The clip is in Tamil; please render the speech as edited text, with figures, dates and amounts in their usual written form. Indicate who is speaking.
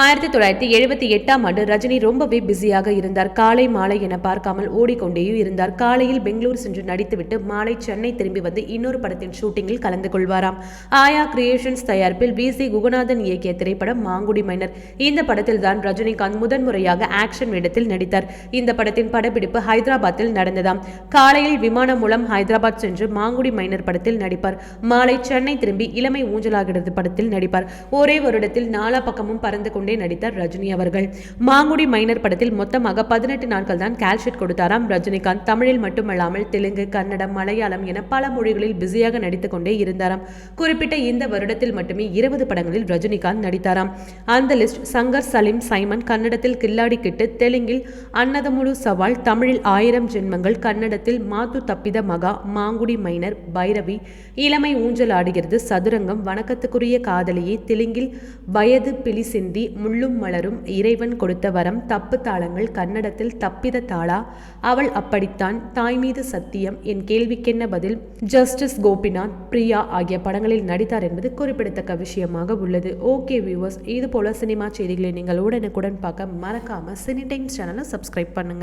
Speaker 1: 1978ஆம் ஆண்டு ரஜினி ரொம்பவே பிஸியாக இருந்தார். காலை மாலை என பார்க்காமல் ஓடிக்கொண்டே இருந்தார். காலையில் பெங்களூர் சென்று நடித்துவிட்டு மாலை சென்னை திரும்பி வந்து இன்னொரு படத்தின் ஷூட்டிங்கில் கலந்து கொள்வாராம். ஆயா கிரியேஷன்ஸ் தயாரிப்பில் வி.சி. குகநாதன் இயக்கிய திரைப்படம் மாங்குடி மைனர். இந்த படத்தில் தான் ரஜினிகாந்த் முதன்முறையாக ஆக்ஷன் வேடத்தில் நடித்தார். இந்த படத்தின் படப்பிடிப்பு ஹைதராபாத்தில் நடந்ததாம். காலையில் விமானம் மூலம் ஹைதராபாத் சென்று மாங்குடி மைனர் படத்தில் நடிப்பார். மாலை சென்னை திரும்பி இளமை ஊஞ்சலாகிறது படத்தில் நடிப்பார். ஒரே வருடத்தில் நாலா பக்கமும் பறந்து கொண்டே நடித்தார் ரஜினி அவர்கள். மாங்குடி மைனர் படத்தில் மொத்தமாக 18 நாட்கள் தான் கால்ஷீட் கொடுத்தாராம் ரஜினிகாந்த். தமிழில் மட்டுமல்லாமல் தெலுங்கு, கன்னடம், மலையாளம் என பல மொழிகளில் பிஸியாக நடித்துக் கொண்டே இருந்தாராம். குறிப்பிட்ட இந்த வருடத்தில் மட்டுமே 20 படங்களில் ரஜினிகாந்த் நடித்தாராம். அந்த லிஸ்ட் சங்கர், சலீம், சைமன், கன்னடத்தில் கில்லாடி கிட்டு, தெலுங்கில் அன்னதமுழு சவால், தமிழில் 1000 ஜென்மங்கள், கன்னடத்தில் மாத்து தப்பித மகா, மாங்குடி மைனர், பைரவி, இளமை ஊஞ்சல் ஆடுகிறது, சதுரங்கம், வணக்கத்துக்குரிய காதலியே, தெலுங்கில் வயது பிலி சிந்தி, முள்ளும் மலரும், இறைவன் கொடுத்த வரம், தப்பு தாளங்கள், கன்னடத்தில் தப்பித தாளா, அவள் அப்படித்தான், தாய் மீது சத்தியம், என் கேள்விக்கென்ன பதில், ஜஸ்டிஸ் கோபிநாத், பிரியா ஆகிய படங்களில் நடித்தார் என்பது குறிப்பிடத்தக்க விஷயமாக உள்ளது. ஓகே வியூவர்ஸ், இது போல சினிமா செய்திகளை நீங்கள் உடனுக்குடன் பார்க்க மறக்காம சினி டைம்ஸ் சேனலை சப்ஸ்கிரைப் பண்ணுங்க.